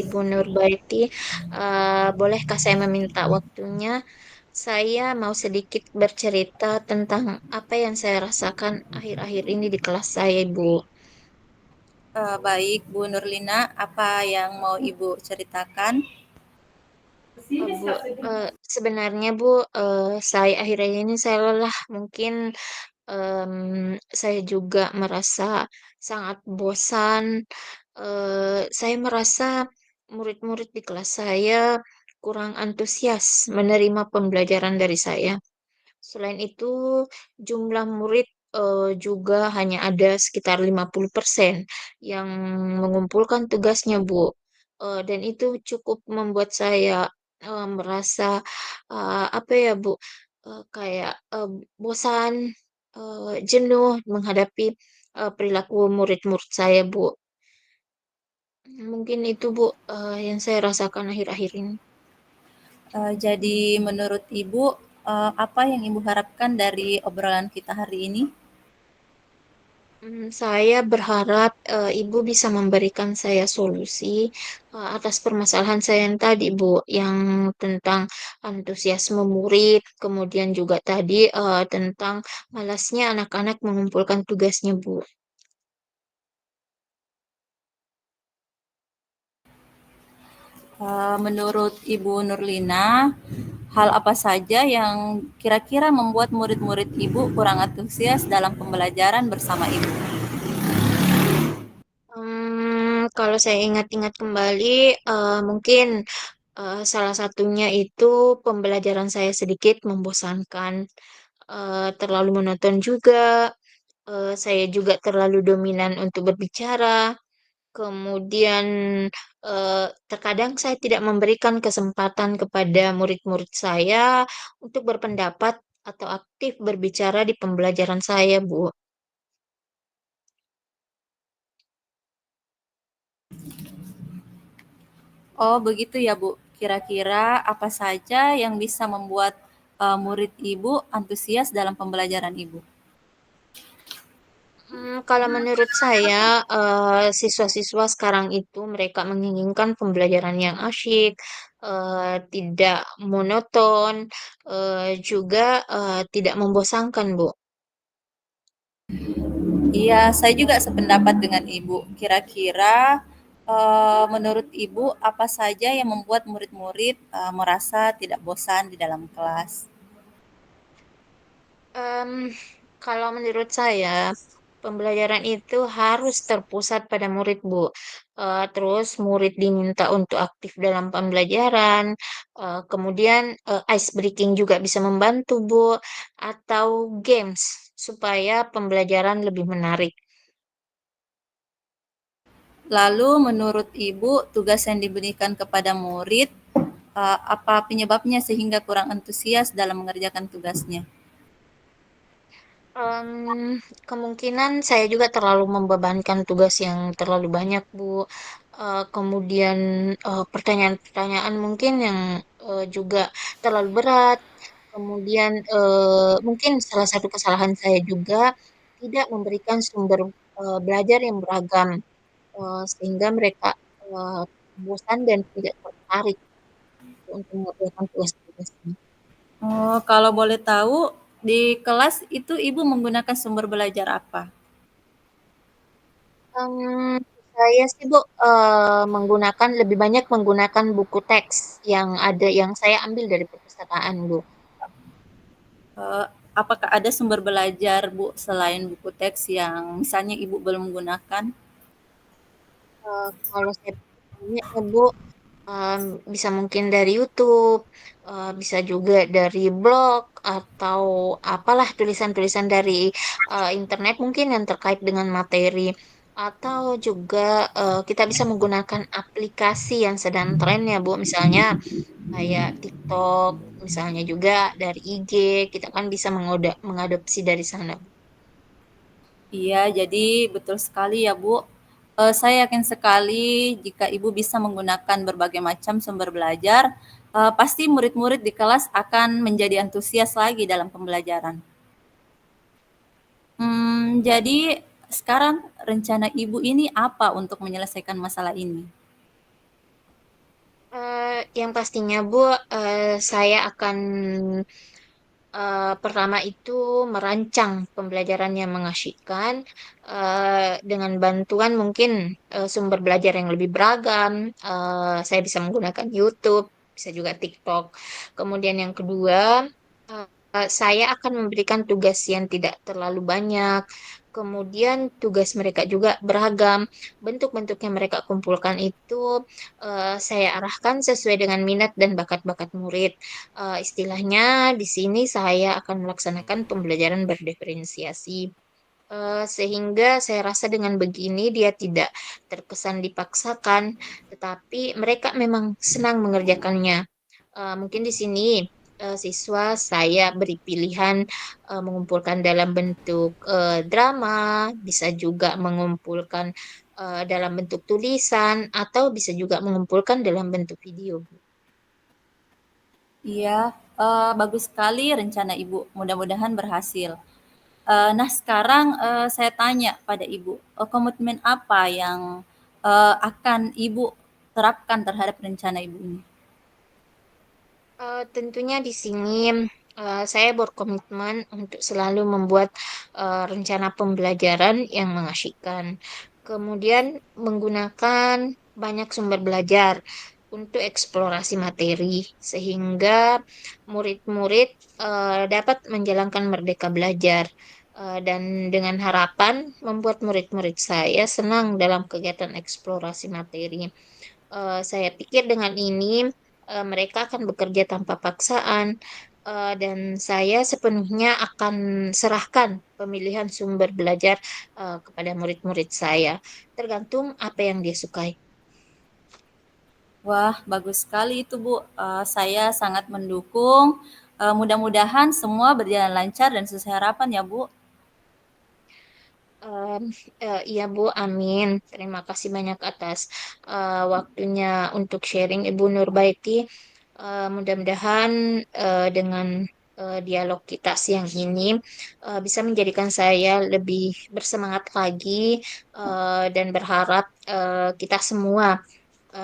Ibu Nurbaiti. Bolehkah saya meminta waktunya? Saya mau sedikit bercerita tentang apa yang saya rasakan akhir-akhir ini di kelas saya, Ibu. Baik, Bu Nurlina, apa yang mau Ibu ceritakan? Bu, sebenarnya Bu, saya akhir-akhir ini saya lelah. Mungkin saya juga merasa sangat bosan. Saya merasa murid-murid di kelas saya kurang antusias menerima pembelajaran dari saya. Selain itu, jumlah murid juga hanya ada sekitar 50% yang mengumpulkan tugasnya, Bu. Dan itu cukup membuat saya merasa apa ya, Bu, kayak bosan, jenuh menghadapi perilaku murid-murid saya, Bu. Mungkin itu, Bu, yang saya rasakan akhir-akhir ini. Jadi menurut Ibu, apa yang Ibu harapkan dari obrolan kita hari ini? Saya berharap Ibu bisa memberikan saya solusi atas permasalahan saya yang tadi, Bu, yang tentang antusiasme murid, kemudian juga tadi tentang malasnya anak-anak mengumpulkan tugasnya, Bu. Menurut Ibu Nurlina, hal apa saja yang kira-kira membuat murid-murid Ibu kurang antusias dalam pembelajaran bersama Ibu? Kalau saya ingat-ingat kembali, mungkin salah satunya itu pembelajaran saya sedikit membosankan, terlalu monoton juga. Saya juga terlalu dominan untuk berbicara. Kemudian, terkadang saya tidak memberikan kesempatan kepada murid-murid saya untuk berpendapat atau aktif berbicara di pembelajaran saya, Bu. Oh, begitu ya, Bu. Kira-kira apa saja yang bisa membuat murid Ibu antusias dalam pembelajaran Ibu? Kalau menurut saya, siswa-siswa sekarang itu mereka menginginkan pembelajaran yang asyik, tidak monoton, juga tidak membosankan, Bu. Iya, saya juga sependapat dengan Ibu. Kira-kira menurut Ibu apa saja yang membuat murid-murid merasa tidak bosan di dalam kelas? Em, Kalau menurut saya, pembelajaran itu harus terpusat pada murid, Bu. Terus murid diminta untuk aktif dalam pembelajaran. Kemudian ice breaking juga bisa membantu, Bu. Atau games supaya pembelajaran lebih menarik. Lalu menurut Ibu tugas yang diberikan kepada murid apa penyebabnya sehingga kurang antusias dalam mengerjakan tugasnya? Em, Kemungkinan saya juga terlalu membebankan tugas yang terlalu banyak, Bu. Kemudian pertanyaan-pertanyaan mungkin yang juga terlalu berat. Kemudian mungkin salah satu kesalahan saya juga tidak memberikan sumber belajar yang beragam, sehingga mereka eh, bosan dan tidak tertarik untuk mengerjakan tugas-tugasnya. Oh, kalau boleh tahu di kelas itu Ibu menggunakan sumber belajar apa? Em, saya sih Bu menggunakan lebih banyak menggunakan buku teks yang ada yang saya ambil dari perpustakaan Bu. Eh, apakah ada sumber belajar Bu selain buku teks yang misalnya Ibu belum menggunakan? Kalau saya tanya ya Bu, em, bisa mungkin dari YouTube, bisa juga dari blog atau apalah tulisan-tulisan dari internet mungkin yang terkait dengan materi. Atau juga kita bisa menggunakan aplikasi yang sedang tren ya Bu, misalnya kayak TikTok, misalnya juga dari IG, kita kan bisa mengadopsi dari sana. Iya, jadi betul sekali ya Bu. Saya yakin sekali jika Ibu bisa menggunakan berbagai macam sumber belajar, pasti murid-murid di kelas akan menjadi antusias lagi dalam pembelajaran. Jadi sekarang rencana Ibu ini apa untuk menyelesaikan masalah ini? Yang pastinya Bu, saya akan pertama itu merancang pembelajaran yang mengasyikkan dengan bantuan mungkin sumber belajar yang lebih beragam. Saya bisa menggunakan YouTube, bisa juga TikTok. Kemudian yang kedua, saya akan memberikan tugas yang tidak terlalu banyak. Kemudian tugas mereka juga beragam. Bentuk-bentuk yang mereka kumpulkan itu saya arahkan sesuai dengan minat dan bakat-bakat murid. Istilahnya di sini saya akan melaksanakan pembelajaran berdiferensiasi. Sehingga saya rasa dengan begini dia tidak terkesan dipaksakan, tetapi mereka memang senang mengerjakannya. Mungkin di sini siswa saya beri pilihan mengumpulkan dalam bentuk drama, bisa juga mengumpulkan dalam bentuk tulisan, atau bisa juga mengumpulkan dalam bentuk video. Iya, bagus sekali rencana Ibu, mudah-mudahan berhasil. Nah sekarang, saya tanya pada Ibu, komitmen apa yang, akan Ibu terapkan terhadap rencana Ibu ini? Tentunya di sini saya berkomitmen untuk selalu membuat rencana pembelajaran yang mengasyikkan. Kemudian menggunakan banyak sumber belajar untuk eksplorasi materi sehingga murid-murid dapat menjalankan merdeka belajar. Dan dengan harapan membuat murid-murid saya senang dalam kegiatan eksplorasi materi. Saya pikir dengan ini mereka akan bekerja tanpa paksaan, dan saya sepenuhnya akan serahkan pemilihan sumber belajar kepada murid-murid saya, tergantung apa yang dia sukai. Wah, bagus sekali itu Bu, saya sangat mendukung, mudah-mudahan semua berjalan lancar dan sesuai harapan ya Bu. Em, iya Bu, amin. Terima kasih banyak atas waktunya untuk sharing Ibu Nurbaiti. Mudah-mudahan dengan dialog kita siang ini bisa menjadikan saya lebih bersemangat lagi, dan berharap kita semua,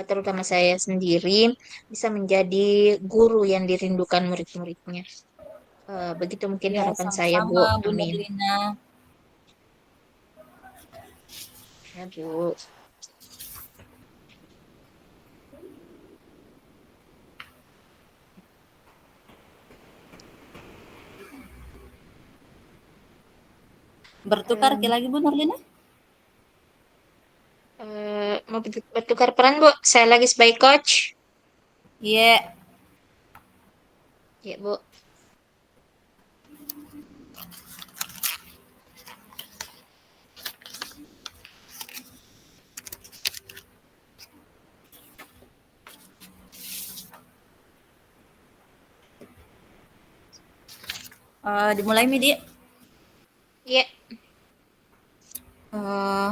terutama saya sendiri, bisa menjadi guru yang dirindukan murid-muridnya. Begitu mungkin Ya, harapan saya, Bu. sama-sama Bu Amin. Nurlina. Ya, Bu. Bertukar Em, lagi Bu Nurlina? mau bertukar peran, Bu? Saya lagi sebagai coach. Iya. Ya, Bu. Dimulai Midi. Ya. Eh,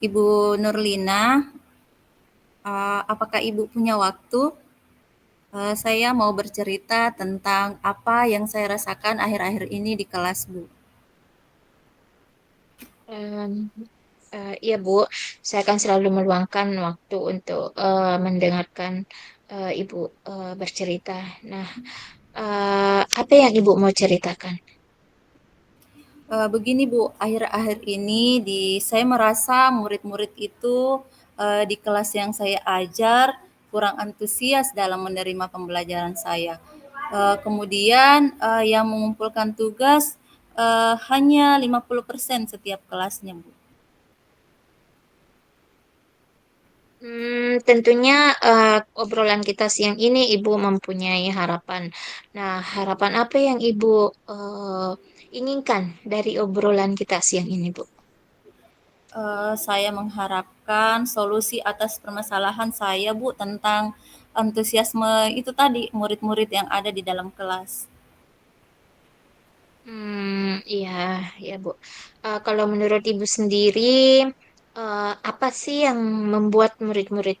Ibu Nurlina, apakah Ibu punya waktu? Saya mau bercerita tentang apa yang saya rasakan akhir-akhir ini di kelas, Bu. Em, iya, Bu. Saya akan selalu meluangkan waktu untuk mendengarkan Ibu bercerita. Nah, apa yang Ibu mau ceritakan? Begini, Bu, akhir-akhir ini saya merasa murid-murid itu di kelas yang saya ajar kurang antusias dalam menerima pembelajaran saya. Kemudian yang mengumpulkan tugas hanya 50% setiap kelasnya, Bu. Tentunya obrolan kita siang ini Ibu mempunyai harapan. Nah, harapan apa yang Ibu inginkan dari obrolan kita siang ini, Bu? Saya mengharapkan solusi atas permasalahan saya, Bu, tentang antusiasme itu tadi, murid-murid yang ada di dalam kelas. Iya, ya Bu. Kalau menurut Ibu sendiri, apa sih yang membuat murid-murid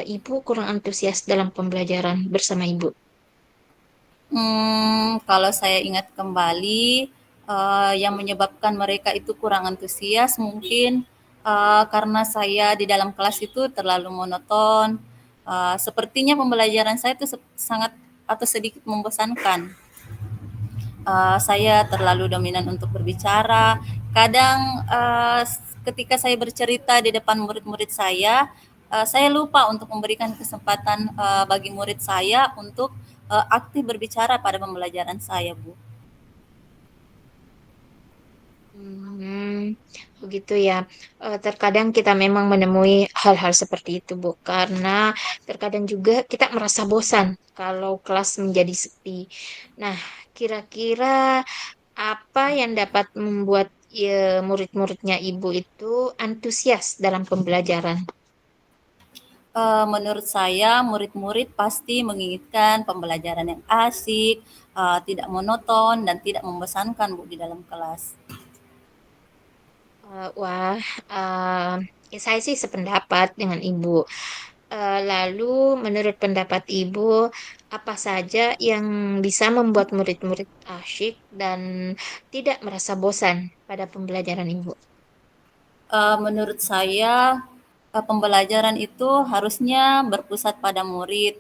Ibu kurang antusias dalam pembelajaran bersama Ibu? Kalau saya ingat kembali, yang menyebabkan mereka itu kurang antusias mungkin karena saya di dalam kelas itu terlalu monoton, Sepertinya pembelajaran saya itu sangat atau sedikit membosankan. Saya terlalu dominan untuk berbicara. Kadang ketika saya bercerita di depan murid-murid saya lupa untuk memberikan kesempatan bagi murid saya untuk aktif berbicara pada pembelajaran saya, Bu. Hmm, begitu ya. Terkadang kita memang menemui hal-hal seperti itu, Bu, karena terkadang juga kita merasa bosan kalau kelas menjadi sepi. Nah, kira-kira apa yang dapat membuat murid-muridnya Ibu itu antusias dalam pembelajaran? Menurut saya murid-murid pasti menginginkan pembelajaran yang asik, tidak monoton dan tidak membosankan, Bu, di dalam kelas. Wah, saya sih sependapat dengan Ibu. Lalu, menurut pendapat Ibu, apa saja yang bisa membuat murid-murid asyik dan tidak merasa bosan pada pembelajaran Ibu? Menurut saya pembelajaran itu harusnya berpusat pada murid.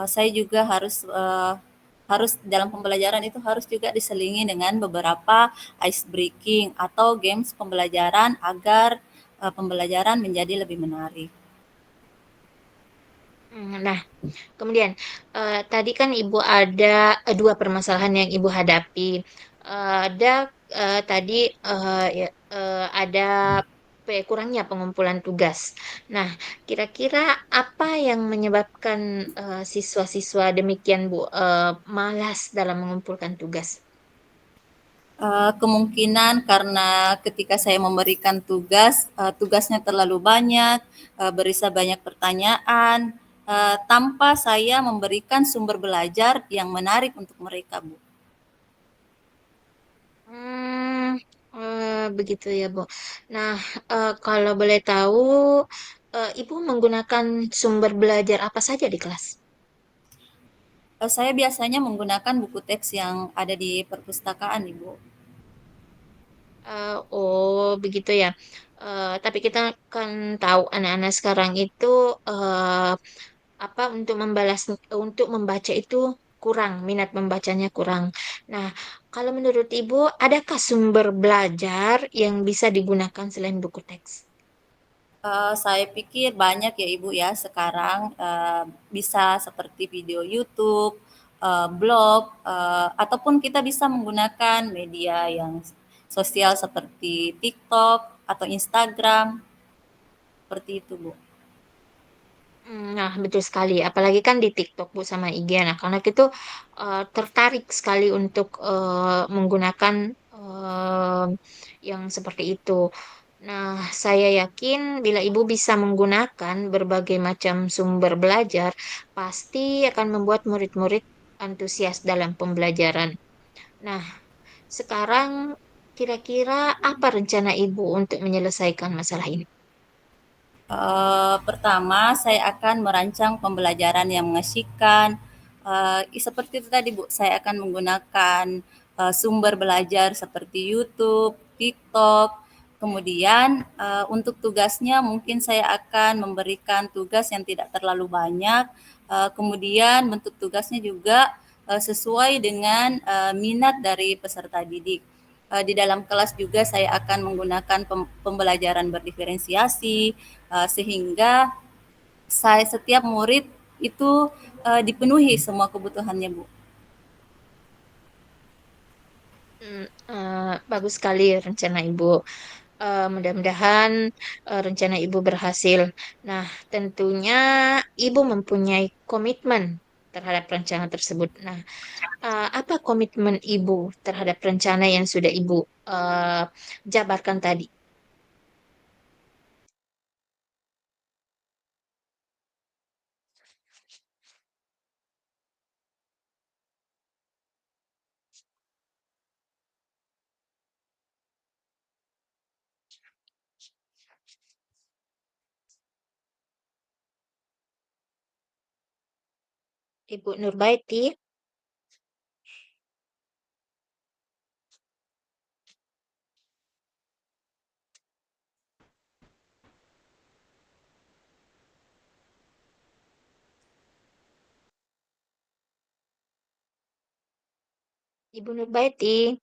Saya juga harus dalam pembelajaran itu harus juga diselingi dengan beberapa ice breaking atau games pembelajaran agar pembelajaran menjadi lebih menarik. Nah, kemudian tadi kan Ibu ada dua permasalahan yang Ibu hadapi. Ada tadi ada kurangnya pengumpulan tugas. Nah, kira-kira apa yang menyebabkan siswa-siswa demikian Bu malas dalam mengumpulkan tugas? Kemungkinan karena ketika saya memberikan tugas, tugasnya terlalu banyak, berisi banyak pertanyaan, tanpa saya memberikan sumber belajar yang menarik untuk mereka, Bu. Hmm, begitu ya Bu. Nah, kalau boleh tahu, Ibu menggunakan sumber belajar apa saja di kelas? Saya biasanya menggunakan buku teks yang ada di perpustakaan, Ibu. Oh, begitu ya. Tapi kita kan tahu anak-anak sekarang itu apa untuk membaca itu kurang, minat membacanya kurang. Nah, kalau menurut Ibu, adakah sumber belajar yang bisa digunakan selain buku teks? Saya pikir banyak ya Ibu ya sekarang, bisa seperti video YouTube, blog, ataupun kita bisa menggunakan media yang sosial seperti TikTok atau Instagram, seperti itu, Bu. Nah, betul sekali. Apalagi kan di TikTok, Bu, sama IG anak-anak itu tertarik sekali untuk menggunakan yang seperti itu. Nah, saya yakin bila Ibu bisa menggunakan berbagai macam sumber belajar, pasti akan membuat murid-murid antusias dalam pembelajaran. Nah, sekarang kira-kira apa rencana Ibu untuk menyelesaikan masalah ini? Pertama, saya akan merancang pembelajaran yang mengasyikan. Seperti itu tadi, Bu, saya akan menggunakan sumber belajar seperti YouTube, TikTok. Kemudian untuk tugasnya mungkin saya akan memberikan tugas yang tidak terlalu banyak. Kemudian bentuk tugasnya juga sesuai dengan minat dari peserta didik. Di dalam kelas juga saya akan menggunakan pembelajaran berdiferensiasi, sehingga setiap murid itu dipenuhi semua kebutuhannya, Bu. Bagus sekali rencana Ibu. Mudah-mudahan rencana Ibu berhasil. Nah, tentunya Ibu mempunyai komitmen terhadap rencana tersebut. Nah, apa komitmen Ibu terhadap rencana yang sudah Ibu jabarkan tadi? Ibu Nurbaiti? Ibu Nurbaiti,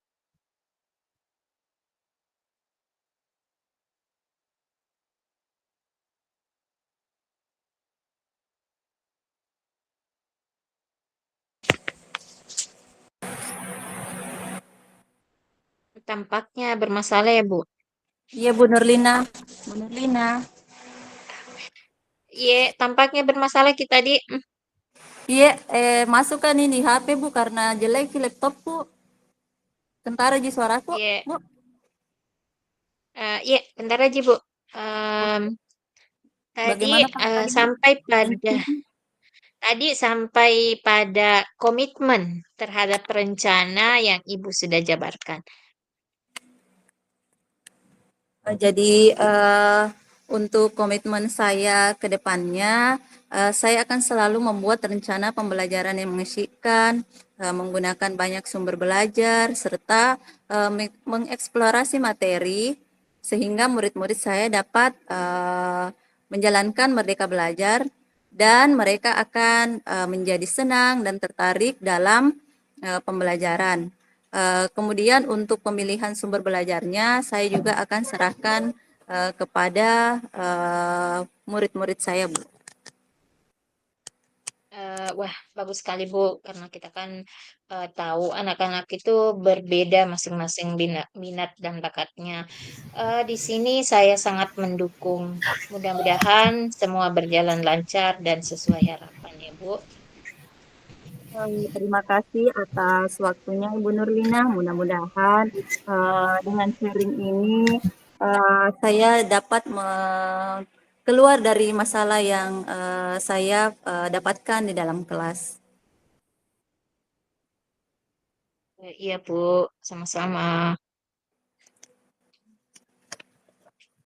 tampaknya bermasalah ya, Bu. Iya Bu Nurlina, Bu Nurlina. Iya, tampaknya bermasalah kita tadi. Iya, masukkan ini HP Bu karena jelek laptop Bu. Sebentar aja suaraku, Iya, Bu. iya, bentar aja, Bu. Em, tadi Bagaimana Pak eh, tadi Bu? sampai pada tadi sampai pada komitmen terhadap rencana yang Ibu sudah jabarkan. Jadi untuk komitmen saya ke depannya, saya akan selalu membuat rencana pembelajaran yang mengesyikkan, menggunakan banyak sumber belajar, serta mengeksplorasi materi sehingga murid-murid saya dapat menjalankan merdeka belajar dan mereka akan menjadi senang dan tertarik dalam pembelajaran. Kemudian untuk pemilihan sumber belajarnya, saya juga akan serahkan kepada murid-murid saya, Bu. Wah, bagus sekali Bu, karena kita kan tahu anak-anak itu berbeda masing-masing minat dan bakatnya. Di sini saya sangat mendukung. Mudah-mudahan semua berjalan lancar dan sesuai harapan ya Bu. Terima kasih atas waktunya Ibu Nurlina. Mudah-mudahan dengan sharing ini saya dapat keluar dari masalah yang saya dapatkan di dalam kelas. Iya Bu, sama-sama.